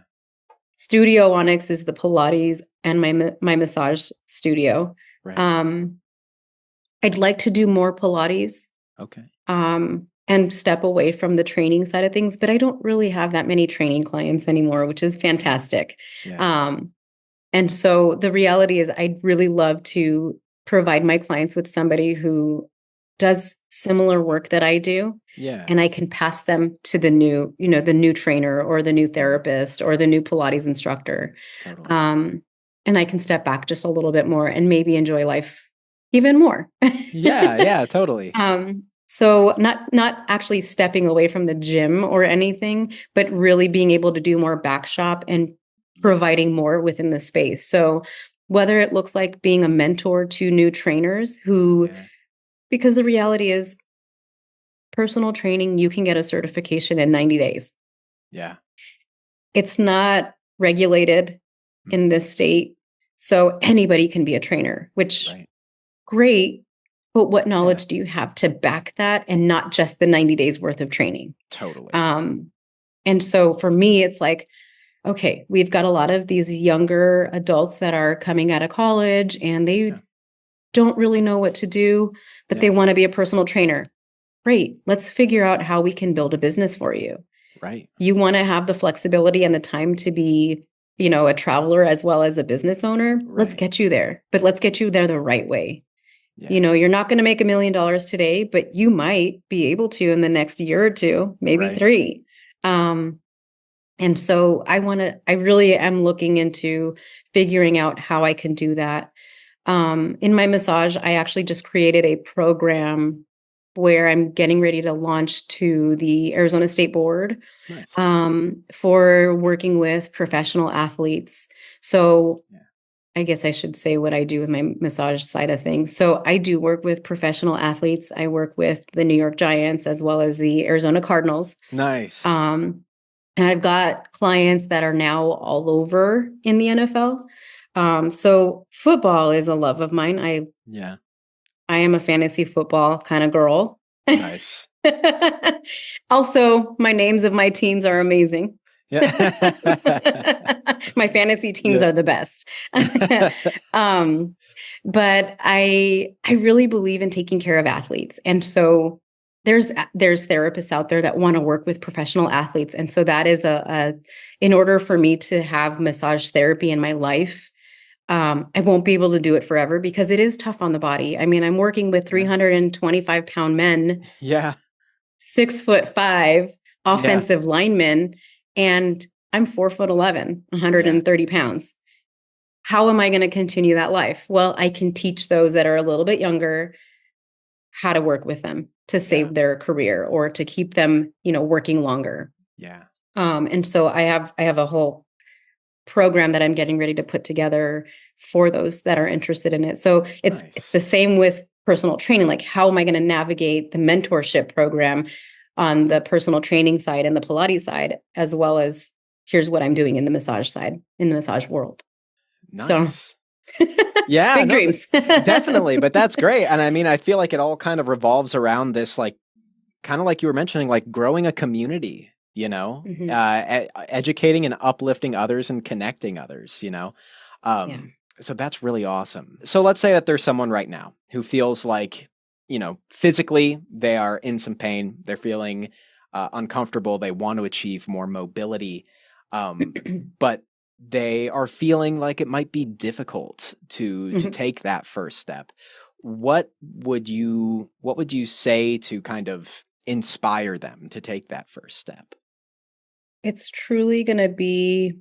Studio Onyx is the Pilates and my massage studio. Right. I'd like to do more Pilates. Okay. And step away from the training side of things, but I don't really have that many training clients anymore, which is fantastic. Yeah. And so the reality is I'd really love to provide my clients with somebody who does similar work that I do. Yeah. And I can pass them to the new trainer or the new therapist or the new Pilates instructor. Totally. And I can step back just a little bit more and maybe enjoy life even more. Yeah, totally. So not actually stepping away from the gym or anything, but really being able to do more back shop and providing more within the space. So whether it looks like being a mentor to new trainers because the reality is personal training, you can get a certification in 90 days. Yeah. It's not regulated in this state. So anybody can be a trainer, which great. But what knowledge do you have to back that and not just the 90 days worth of training? Totally. And so for me, it's like, okay, we've got a lot of these younger adults that are coming out of college and they don't really know what to do, but they want to be a personal trainer. Great. Let's figure out how we can build a business for you. Right. You want to have the flexibility and the time to be, a traveler as well as a business owner. Let's get you there, but let's get you there the right way. Yeah. You're not going to make $1 million today, but you might be able to in the next year or two, maybe 3. And so I really am looking into figuring out how I can do that. In my massage, I actually just created a program where I'm getting ready to launch to the Arizona State Board for working with professional athletes. So I guess I should say what I do with my massage side of things. So I do work with professional athletes. I work with the New York Giants as well as the Arizona Cardinals. Nice. And I've got clients that are now all over in the NFL. So football is a love of mine. I am a fantasy football kind of girl. Nice. Also, my names of my teams are amazing. Yeah. My fantasy teams are the best. But I really believe in taking care of athletes. And so there's therapists out there that want to work with professional athletes. And so that is in order for me to have massage therapy in my life, I won't be able to do it forever because it is tough on the body. I mean, I'm working with 325-pound men. Yeah. 6'5" offensive linemen, and I'm 4'11", 130 pounds. How am I going to continue that life? Well, I can teach those that are a little bit younger how to work with them to save their career or to keep them, working longer. Yeah. And so I have a whole program that I'm getting ready to put together for those that are interested in it. So it's the same with personal training. Like, how am I going to navigate the mentorship program on the personal training side and the Pilates side, as well as here's what I'm doing in the massage side, in the massage world. Nice. So, yeah. big dreams. Definitely. But that's great. And I mean, I feel like it all kind of revolves around this, like, kind of like you were mentioning, like growing a community, educating and uplifting others and connecting others, So that's really awesome. So let's say that there's someone right now who feels like, physically they are in some pain. They're feeling uncomfortable. They want to achieve more mobility, but they are feeling like it might be difficult to take that first step. What would you say to kind of inspire them to take that first step? It's truly going to be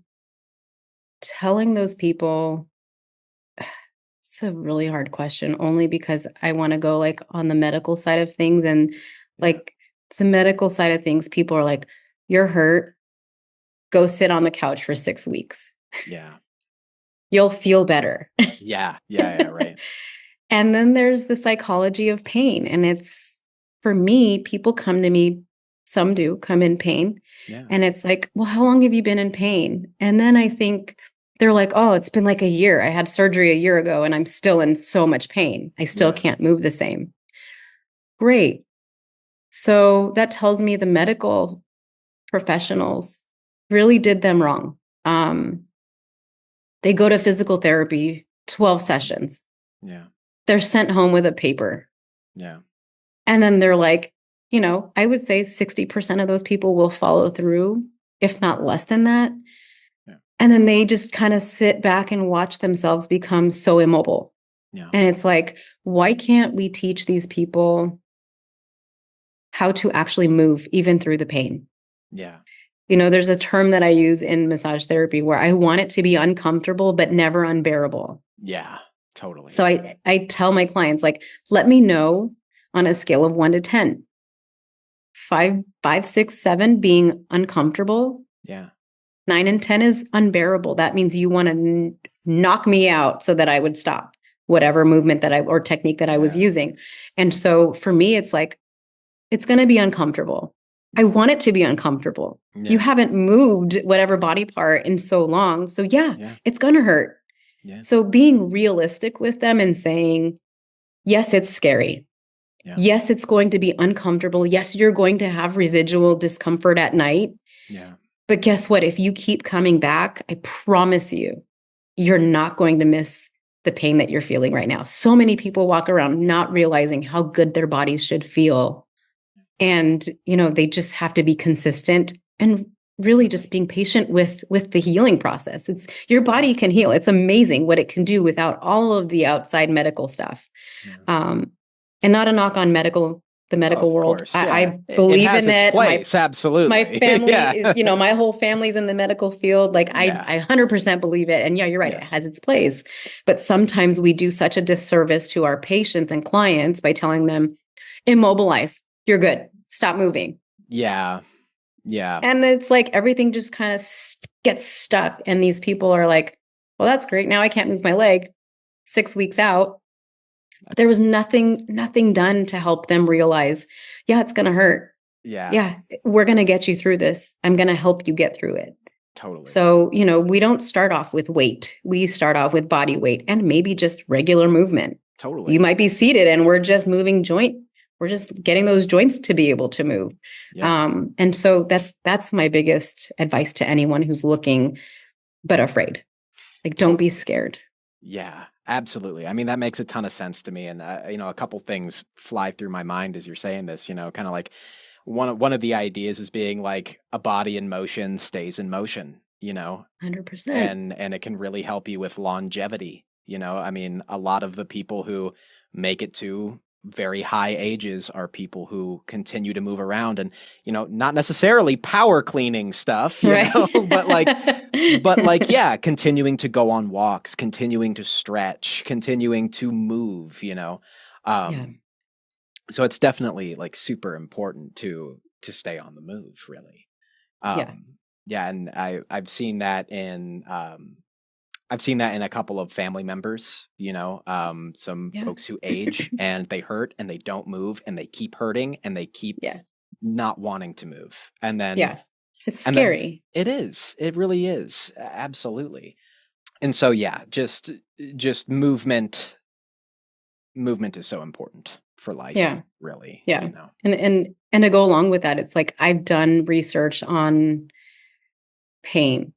telling those people. It's a really hard question, only because I want to go like on the medical side of things, and like the medical side of things, people are like, you're hurt. Go sit on the couch for 6 weeks. Yeah. You'll feel better. Yeah, right. And then there's the psychology of pain. And for me, people come to me some do come in pain. Yeah. And it's like, well, how long have you been in pain? And then I think they're like, oh, it's been like a year. I had surgery a year ago and I'm still in so much pain. I still can't move the same. Great. So that tells me the medical professionals really did them wrong. They go to physical therapy, 12 sessions. Yeah. They're sent home with a paper. Yeah. And then they're like, I would say 60% of those people will follow through, if not less than that. Yeah. And then they just kind of sit back and watch themselves become so immobile. Yeah. And it's like, why can't we teach these people how to actually move even through the pain? Yeah. There's a term that I use in massage therapy where I want it to be uncomfortable, but never unbearable. Yeah, totally. So I tell my clients, like, let me know on a scale of 1 to 10, 5, 6, 7 being uncomfortable. Yeah. 9 and 10 is unbearable. That means you want to knock me out so that I would stop whatever movement or technique that I was using. And so for me, it's like, it's going to be uncomfortable. I want it to be uncomfortable. Yeah. You haven't moved whatever body part in so long. So it's going to hurt. Yeah. So being realistic with them and saying, yes, it's scary. Yeah. Yes, it's going to be uncomfortable. Yes, you're going to have residual discomfort at night. Yeah. But guess what? If you keep coming back, I promise you, you're not going to miss the pain that you're feeling right now. So many people walk around not realizing how good their bodies should feel. And, they just have to be consistent and really just being patient with the healing process. It's your body can heal. It's amazing what it can do without all of the outside medical stuff. Yeah. And not a knock on the medical world. Course, I believe it has in its it. Place, absolutely. My family is, my whole family's in the medical field. Like I 100% believe it. And you're right. Yes. It has its place. But sometimes we do such a disservice to our patients and clients by telling them, immobilize, you're good. Stop moving. Yeah. Yeah. And it's like everything just kind of gets stuck. And these people are like, well, that's great. Now I can't move my leg 6 weeks out. But there was nothing done to help them realize, it's going to hurt. Yeah. Yeah. We're going to get you through this. I'm going to help you get through it. Totally. So, we don't start off with weight. We start off with body weight and maybe just regular movement. Totally. You might be seated and we're just moving we're just getting those joints to be able to move. Yeah. And so that's my biggest advice to anyone who's looking, but afraid. Like, don't be scared. Yeah, absolutely. I mean, that makes a ton of sense to me. And, a couple things fly through my mind as you're saying this, kind of like one of the ideas is being like a body in motion stays in motion, 100%. And it can really help you with longevity. I mean, a lot of the people who make it to very high ages are people who continue to move around and, not necessarily power cleaning stuff, you know, but like, yeah, continuing to go on walks, continuing to stretch, continuing to move, So it's definitely like super important to stay on the move, really. Yeah. And I've seen that in, a couple of family members, some folks who age and they hurt and they don't move and they keep hurting and they keep not wanting to move. And then, it's scary. It is. It really is. Absolutely. And so, just movement is so important for life. Yeah. Really. Yeah. And to go along with that, it's like I've done research on pain.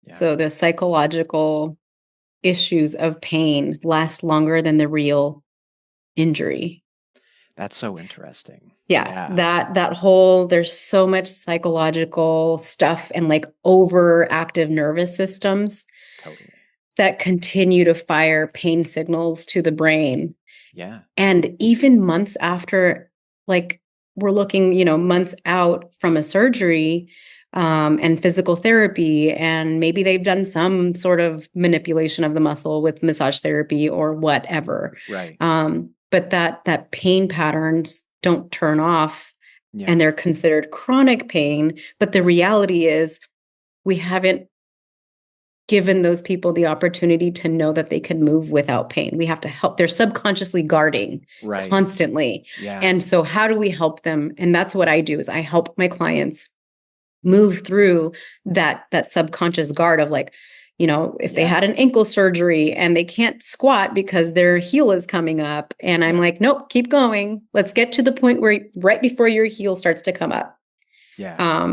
Yeah. So the psychological issues of pain last longer than the real injury. That's so interesting. Yeah. That whole, there's so much psychological stuff and like overactive nervous systems that continue to fire pain signals to the brain. Yeah. And even months after, like we're looking, months out from a surgery, and physical therapy, and maybe they've done some sort of manipulation of the muscle with massage therapy or whatever. Right. But that pain patterns don't turn off, and they're considered chronic pain. But the reality is we haven't given those people the opportunity to know that they can move without pain. We have to help. They're subconsciously guarding constantly. Yeah. And so how do we help them? And that's what I do is I help my clients move through that subconscious guard of like, if they had an ankle surgery and they can't squat because their heel is coming up, and I'm like, nope, keep going. Let's get to the point where right before your heel starts to come up. Yeah.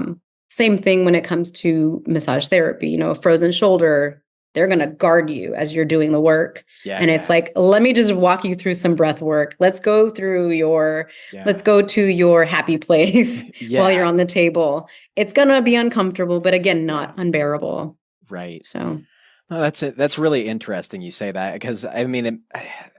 Same thing when it comes to massage therapy, a frozen shoulder, they're going to guard you as you're doing the work. And it's like, let me just walk you through some breath work. Let's go through let's go to your happy place while you're on the table. It's going to be uncomfortable, but again, not unbearable. Right. So. Oh, that's it. That's really interesting you say that, because I mean,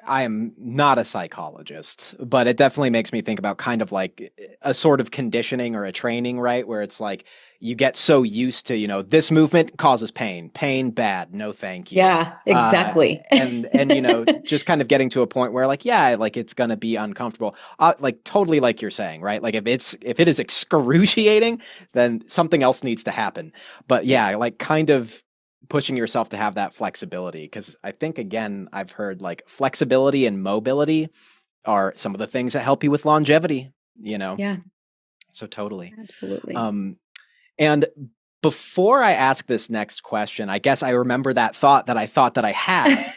I am not a psychologist, but it definitely makes me think about kind of like a sort of conditioning or a training, right? Where it's like you get so used to, this movement causes pain, bad, no thank you. Yeah, exactly. And just kind of getting to a point where like, like it's going to be uncomfortable. Like totally like you're saying, right? Like if it is excruciating, then something else needs to happen. But like kind of pushing yourself to have that flexibility, because I think, again, I've heard like flexibility and mobility are some of the things that help you with longevity, Yeah. So totally. Absolutely. And before I ask this next question, I guess I remember that thought that I had,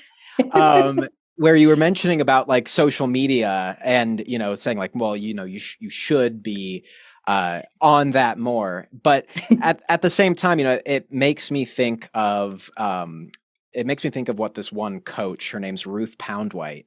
where you were mentioning about like social media and, saying like, well, you should be on that more. But at the same time, it makes me think of what this one coach, her name's Ruth Poundwhite.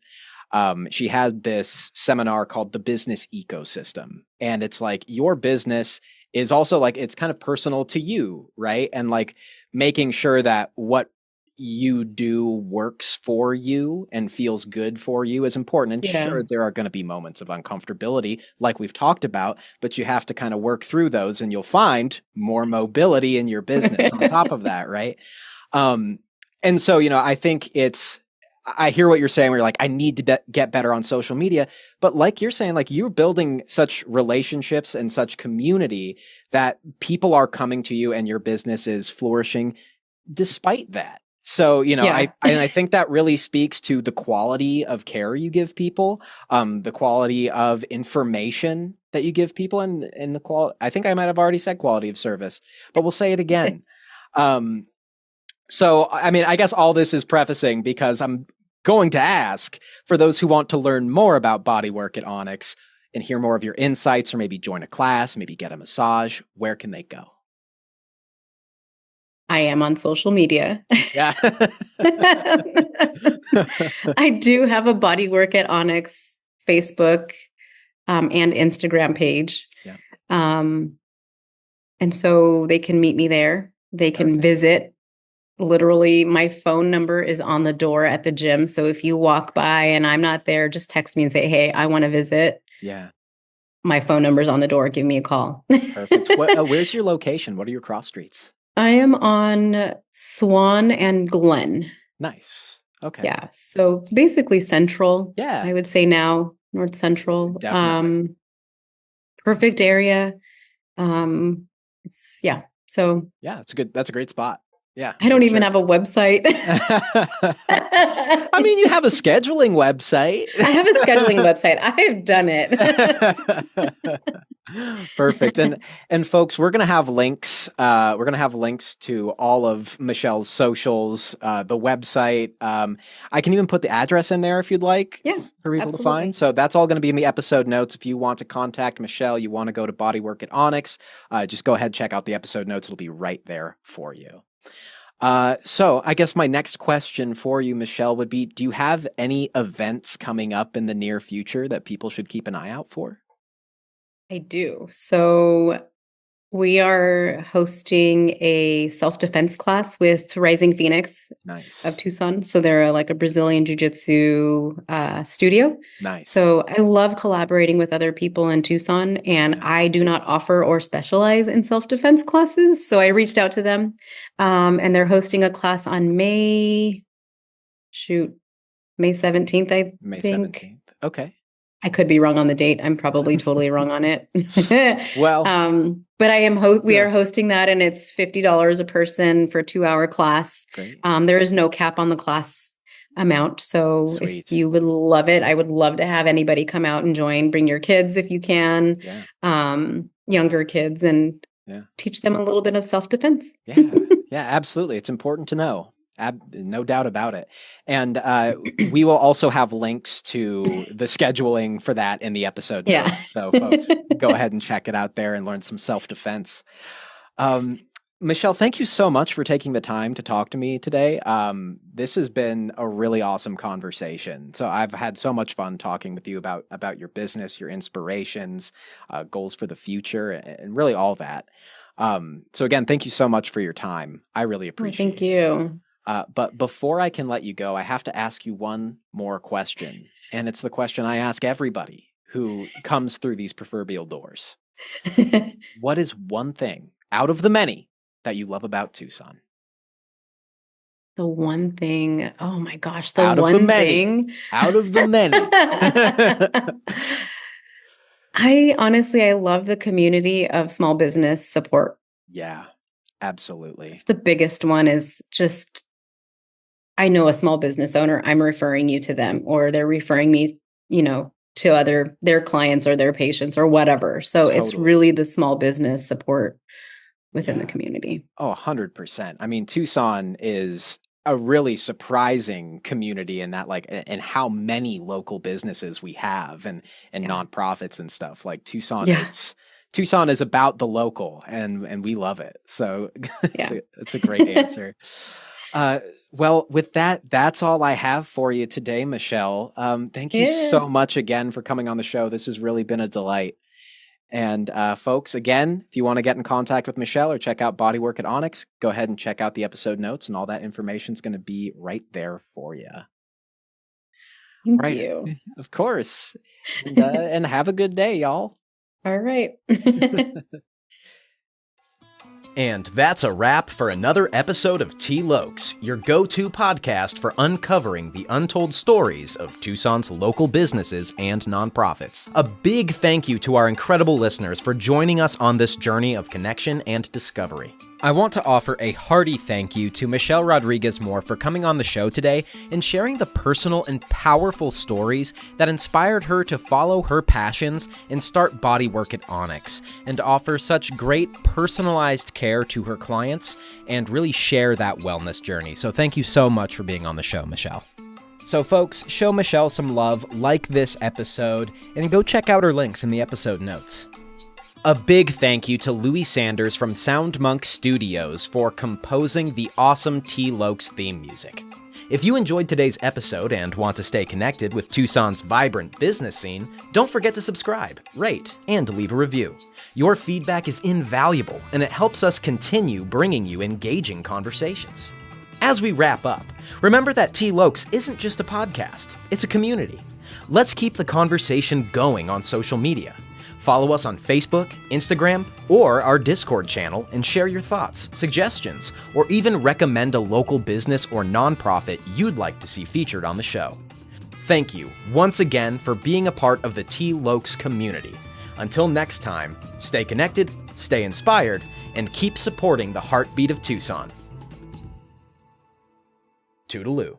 She had this seminar called The Business Ecosystem. And it's like your business is also like, it's kind of personal to you, right? And like making sure that what you do works for you and feels good for you is important. And sure, there are going to be moments of uncomfortability like we've talked about, but you have to kind of work through those, and you'll find more mobility in your business on top of that, right? And so, I think I hear what you're saying where you're like, I need to get better on social media. But like you're saying, like you're building such relationships and such community that people are coming to you and your business is flourishing despite that. So, I think that really speaks to the quality of care you give people, the quality of information that you give people, and the quality. I think I might have already said quality of service, but we'll say it again. So, I mean, I guess all this is prefacing because I'm going to ask, for those who want to learn more about bodywork at Onyx and hear more of your insights, or maybe join a class, maybe get a massage, where can they go? I am on social media. Yeah. I do have a Bodywork at Onyx Facebook and Instagram page. Yeah. And so they can meet me there. They can visit. Literally, my phone number is on the door at the gym. So if you walk by and I'm not there, just text me and say, hey, I want to visit. Yeah. My phone number's on the door. Give me a call. Perfect. Where's your location? What are your cross streets? I am on Swan and Glen. Nice. Okay. Yeah. So basically central. Yeah. I would say now, North Central. Definitely. Perfect area. So yeah, that's a great spot. Yeah. I don't even have a website. I mean, you have a scheduling website. I have a scheduling website. I've done it. Perfect. And folks, we're going to have links. We're going to have links to all of Michelle's socials, the website. I can even put the address in there if you'd like. Yeah, for people to find. So that's all going to be in the episode notes. If you want to contact Michelle, you want to go to Bodywork at Onyx, just go ahead, check out the episode notes. It'll be right there for you. So I guess my next question for you, Michelle, would be, do you have any events coming up in the near future that people should keep an eye out for? I do. So we are hosting a self-defense class with Rising Phoenix of Tucson. So they're like a Brazilian jiu-jitsu studio. Nice. So I love collaborating with other people in Tucson, and I do not offer or specialize in self-defense classes. So I reached out to them, and they're hosting a class on May 17th, I think. 17th. Okay. I could be wrong on the date. I'm probably totally wrong on it. Well, But we are hosting that, and it's $50 a person for a 2-hour class. Great. There is no cap on the class amount. So Sweet. if you would love it, I would love to have anybody come out and join. Bring your kids if you can, younger kids, and teach them a little bit of self-defense. Yeah, absolutely. It's important to know. No doubt about it. And we will also have links to the scheduling for that in the episode notes. So folks, go ahead and check it out there and learn some self-defense. Michelle, thank you so much for taking the time to talk to me today. This has been a really awesome conversation. So I've had so much fun talking with you about your business, your inspirations, goals for the future, and really all that. So again, thank you so much for your time. I really appreciate it. Thank you. But before I can let you go, I have to ask you one more question. And it's the question I ask everybody who comes through these proverbial doors. What is one thing out of the many that you love about Tucson? The one thing, oh my gosh, Out of the many. I love the community of small business support. Yeah, absolutely. It's the biggest one is just, I know a small business owner, I'm referring you to them, or they're referring me, to their clients or their patients or whatever. So It's really the small business support within the community. Oh, 100%. I mean, Tucson is a really surprising community in that, and how many local businesses we have and nonprofits and stuff. Like Tucson is about the local, and we love it. So it's a great answer. Well, with that, that's all I have for you today, Michelle. Thank you so much again for coming on the show. This has really been a delight. And folks, again, if you want to get in contact with Michelle or check out Bodywork at Onyx, go ahead and check out the episode notes, and all that information is going to be right there for you. Thank you. Of course. And have a good day, y'all. All right. And that's a wrap for another episode of T-Lokes, your go-to podcast for uncovering the untold stories of Tucson's local businesses and nonprofits. A big thank you to our incredible listeners for joining us on this journey of connection and discovery. I want to offer a hearty thank you to Michelle Rodriguez-Mohr for coming on the show today and sharing the personal and powerful stories that inspired her to follow her passions and start Bodywork at Onyx, and offer such great personalized care to her clients and really share that wellness journey. So thank you so much for being on the show, Michelle. So folks, show Michelle some love, like this episode, and go check out her links in the episode notes. A big thank you to Louis Sanders from Sound Monk Studios for composing the awesome T-Lokes theme music. If you enjoyed today's episode and want to stay connected with Tucson's vibrant business scene, don't forget to subscribe, rate, and leave a review. Your feedback is invaluable, and it helps us continue bringing you engaging conversations. As we wrap up, remember that T-Lokes isn't just a podcast, it's a community. Let's keep the conversation going on social media. Follow us on Facebook, Instagram, or our Discord channel and share your thoughts, suggestions, or even recommend a local business or nonprofit you'd like to see featured on the show. Thank you once again for being a part of the T-Lokes community. Until next time, stay connected, stay inspired, and keep supporting the heartbeat of Tucson. Toodaloo.